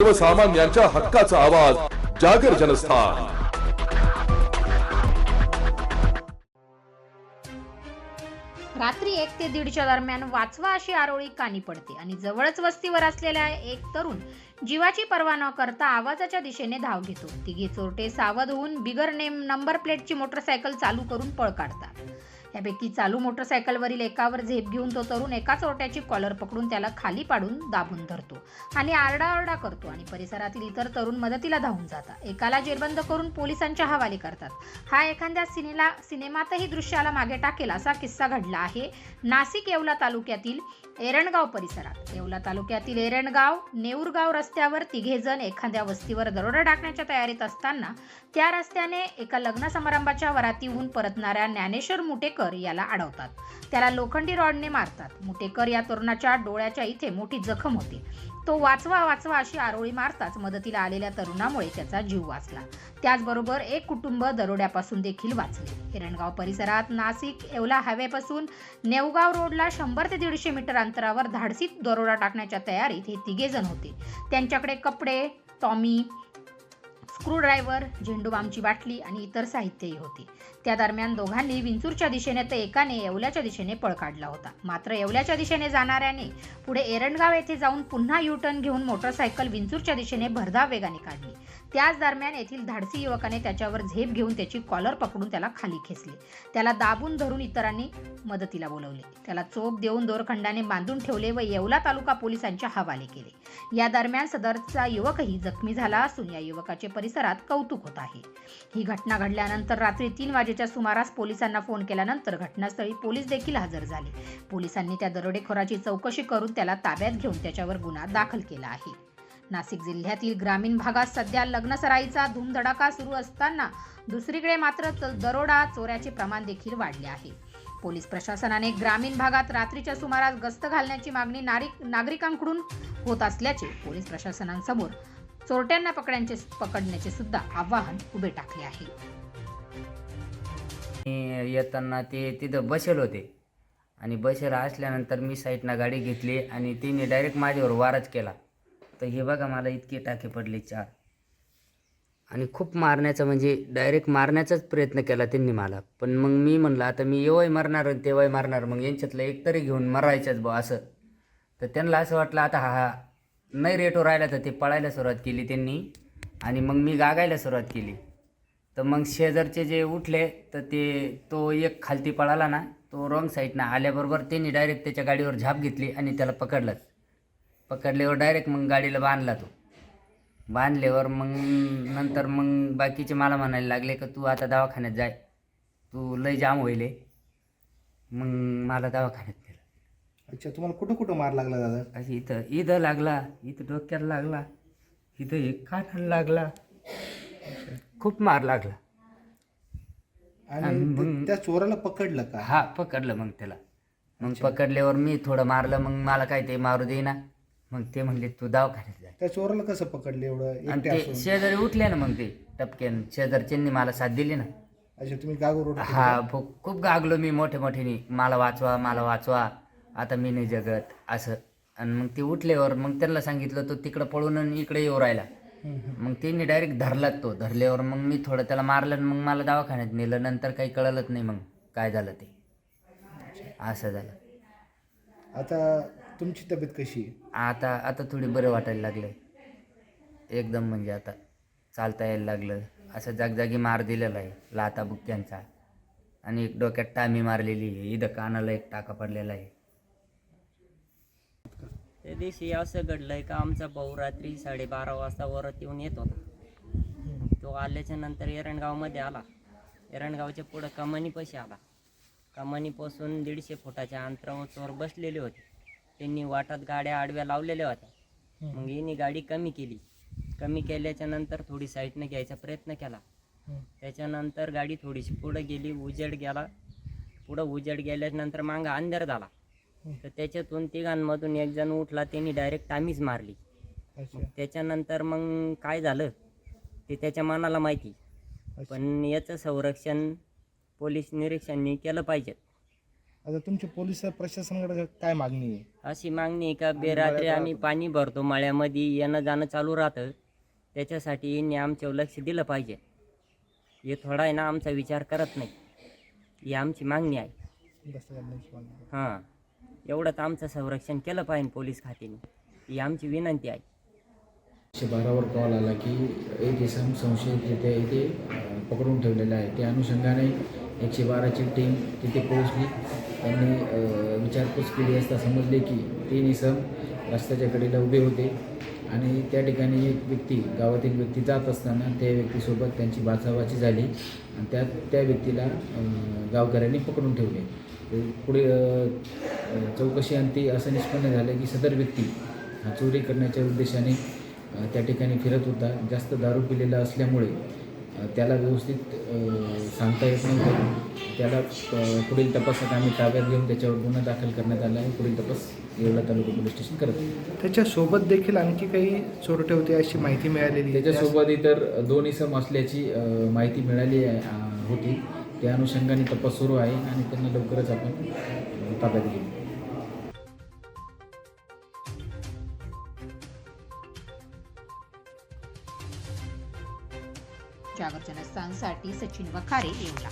सर्वसामान्यांच्या हक्काचा आवाज जागर जनस्थान। रात्री 1 ते 1:30च्या दरम्यान वाचवा अशी आरोळी कानी पडते आणि जवळच वस्तीवर असलेला एक तरुण जीवाची पर्वा न करता आवाजाच्या दिशेने धाव घेतो। तिघे चोरटे सावध होऊन बिगर नंबर प्लेटची मोटरसायकल चालू करून पळ काढतात। यापैकी चालू मोटरसायकलवरील एकावर झेप घेऊन तो तरुण एका चोरट्याची कॉलर पकडून त्याला खाली पाडून दाबून धरतो आणि आरडाओरडा करतो आणि परिसरातील इतर तरुण मदतीला धावून जातात। एकाला जेरबंद करून पोलिसांच्या हवाले करतात। हा एखाद्या सिनेमातही दृश्याला मागे टाकेल असा किस्सा घडला आहे नाशिक येवला तालुक्यातील एरणगाव परिसरात। येवला तालुक्यातील एरणगाव नेऊरगाव रस्त्यावर तिघे जण एखाद्या वस्तीवर दरोडा टाकण्याच्या तयारीत असताना त्या रस्त्याने एका लग्न समारंभाच्या वरातीहून परतणाऱ्या ज्ञानेश्वर मुटेकर याला अडवतात। त्याला लोखंडी रॉडने मारतात। मुटेकर या तरुणाच्या डोळ्याच्या इथे मोठी जखम होते। तो वाचवा वाचवा अशी आरोळी मारताच मदतीला आलेल्या तरुणामुळे त्याचा जीव वाचला। त्याचबरोबर एक कुटुंब दरोड्यापासून देखील वाचले। एरणगाव परिसरात नाशिक येवला हायवेपासून नेवगाव रोडला 100 ते 150 मीटर अंतरावर धाडसी दरोडा टाकण्याच्या तयारीत हे तिघे जण होते। त्यांच्याकडे कपडे, टॉमी, स्क्रूड्रायव्हर, झेंडूबामची बाटली आणि इतर साहित्यही होते। त्या दरम्यान दोघांनी विंचूरच्या दिशेने तर एकाने येवल्याच्या दिशेने पळ काढला होता। मात्र येवल्याच्या दिशेने जाणाऱ्याने पुढे एरणगाव येथे जाऊन पुन्हा यू-टर्न घेऊन मोटरसायकल विंचूरच्या दिशेने भरधाव वेगाने काढली। त्याच दरम्यान येथील धाडसी युवकाने त्याच्यावर झेप घेऊन त्याची कॉलर पकडून त्याला खाली खेचले। त्याला दाबून धरून इतरांनी मदतीला बोलवले। त्याला चोप देऊन दोरखंडाने बांधून ठेवले व येवला तालुका पोलिसांच्या हवाले केले। या दरम्यान सदरचा युवकही जखमी झाला असून या युवकाचे परिसरात कौतुक होत आहे। ही घटना घडल्यानंतर रात्री 3 वाजेच्या सुमारास पोलिसांना फोन केल्यानंतर घटनास्थळी पोलीस देखील हजर झाले। पोलिसांनी त्या दरोडेखोराची चौकशी करून त्याला ताब्यात घेऊन त्याच्यावर गुन्हा दाखल केला आहे। नाशिक जिल्ह्यातील ग्रामीण भागात सध्या लग्नसराईचा धूमधडाका सुरू असताना दुसरीकडे मात्र दरोडा चोऱ्याचे प्रमाण देखील वाढले आहे। पोलीस प्रशासनाने ग्रामीण भागात रात्रीच्या सुमारास गस्त घालण्याची मागणी नागरिकांकडून होत असल्याचे पोलीस प्रशासनासमोर चोरट्यांना पकडण्याचे सुद्धा आव्हान उभे टाकले आहे। येताना ते तिथं बसेल होते आणि बसेल असल्यानंतर मी साईडनं गाडी घेतली आणि तिने डायरेक्ट माझ्यावर वारच केला। तर हे बघा मला इतके टाके पडले 4 आणि खूप मारण्याचा म्हणजे डायरेक्ट मारण्याचाच प्रयत्न केला त्यांनी मला। पण मग मी म्हणलं आता मी एवढं मारणार आणि तेव्हाही मारणार, मग यांच्यातलं एक तरी घेऊन मरायचंच बा असं। तर त्यांना असं वाटलं आता हा नाही रेटो राहिला, तर ते पळायला सुरुवात केली त्यांनी आणि मग मी गागायला सुरुवात केली। तर मग शेजारचे जे उठले तर तो एक खालती पळाला ना, तो रॉंग साईडनं आल्याबरोबर त्यांनी डायरेक्ट त्याच्या गाडीवर झाप घेतली आणि त्याला पकडल्यावर डायरेक्ट मग गाडीला बांधल्यावर मग नंतर मग बाकीचे मला म्हणायला लागले की तू आता दवाखान्यात जाय, तू लय जाम होईल। मग मला दवाखान्यात नेलं। अच्छा, तुम्हाला कुठं कुठं मार लागला दादा? अशी इथं लागला, इथं डोक्याला लागला, इथं एक कानाला लागला, खूप मार लागला। आणि त्या चोराला पकडलं का? हा पकडलं मग त्याला। मग पकडल्यावर मी थोडं मारलं, मग मला काय ते मारू देईना, मग ते म्हणले तू दवाखान्यात जा। त्या चोराला कसं पकडलं एवढं आणि एकटे ते असून? शेजारी उठले ना, मग ते टपक्यान शेजारच्यांनी मला साथ दिली ना। अच्छा, तुम्ही गागो रोड? हा खूप गागलो मी मोठ्याने, मला वाचवा आता मी नाही जगत असं। आणि मग ते उठल्यावर मग त्यांना सांगितलं, तो तिकडं पळून आणि इकडे येऊ राहिला। मग त्यांनी डायरेक्ट धरल्यावर मग मी थोडं त्याला मारलं आणि मग मला दवाखान्यात नेलं। नंतर काही कळलंच नाही मग काय झालं ते, असं झालं। आता तुमची तब्येत कशी आहे? आता थोडी बरं वाटायला लागलं एकदम, म्हणजे आता चालता यायला लागलं। असं जागजागी मार दिलेला आहे लाथा बुक्क्यांचा, आणि एक डोक्यात टामी मारलेली आहे, इथं कानाला एक टाका पडलेला आहे। त्या दिवशी असं घडलंय का आमचा भाऊ रात्री 12:30 वाजता वरात येऊन येत होता। तो आल्याच्या नंतर एरणगावमध्ये आला। एरणगावच्या पुढं कमानीपाशी आला। कमानीपासून 150 फुटाच्या अंतरावर चोर बसलेले होते। त्यांनी वाटात गाड्या आडव्या लावलेल्या होत्या। मग यांनी गाडी कमी केल्याच्या नंतर थोडी साईडनं घ्यायचा प्रयत्न केला। त्याच्यानंतर गाडी थोडीशी पुढं गेली, उजेड गेल्यानंतर मागं अंधार झाला। तर त्याच्यातून तिघांमधून एक जण उठला, त्यांनी डायरेक्ट टामीच मारली। त्याच्यानंतर मग काय झालं ते त्याच्या मनाला माहिती, पण याचं संरक्षण पोलीस निरीक्षकांनी केलं पाहिजे। आता तुमची पोलीस प्रशासनाकडे काय मागणी आहे? अशी मागणी आहे का बेरात्री आम्ही पाणी भरतो मळ्यामध्ये, येणं जाणं चालू राहतं, त्याच्यासाठी यांनी आमच्यावर लक्ष दिलं पाहिजे. हे थोडा आहे ना आमचा विचार करत नाही, ही आमची मागणी आहे. दस्त घालण्याची मागणी. हां, एवढंच आमचं संरक्षण केलं पाहिजे पोलीस खात्याने, ही आमची विनंती आहे. 112वर कॉल आला की एक इसम संशयित तिथे इथे पकडून ठेवलेला आहे. त्या अनुषंगाने 112ची टीम तिथे पोहोचली. त्यांनी विचारपूस केली असता समजले की 3 इसम रस्त्याच्या कडेला उभे होते आणि त्या ठिकाणी एक व्यक्ती, गावातील व्यक्ती जात असताना त्या व्यक्तीसोबत त्यांची बाचाबाची झाली आणि त्या व्यक्तीला गावकऱ्यांनी पकडून ठेवले. पुढे चौकशी अंती असं निष्पन्न झालं की सदर व्यक्ती हा चोरी करण्याच्या उद्देशाने त्या ठिकाणी फिरत होता. जास्त दारू पिलेला असल्यामुळे त्याला व्यवस्थित सांगता येत नव्हतं. त्याला पुढील तपासात आम्ही ताब्यात घेऊन त्याच्यावर गुन्हा दाखल करण्यात आला आहे. पुढील तपास येवला तालुका पोलीस स्टेशन करत आहे. त्याच्यासोबत देखील आणखी काही चोरटे होते अशी माहिती मिळालेली आहे. त्याच्यासोबत इतर 2 इसम असल्याची माहिती मिळाली होती. त्या अनुषंगाने तपास सुरू आहे आणि त्यांना लवकरच आपण ताब्यात घेऊ. जागर जनस्थानसाठी सचिन वखारे येवला.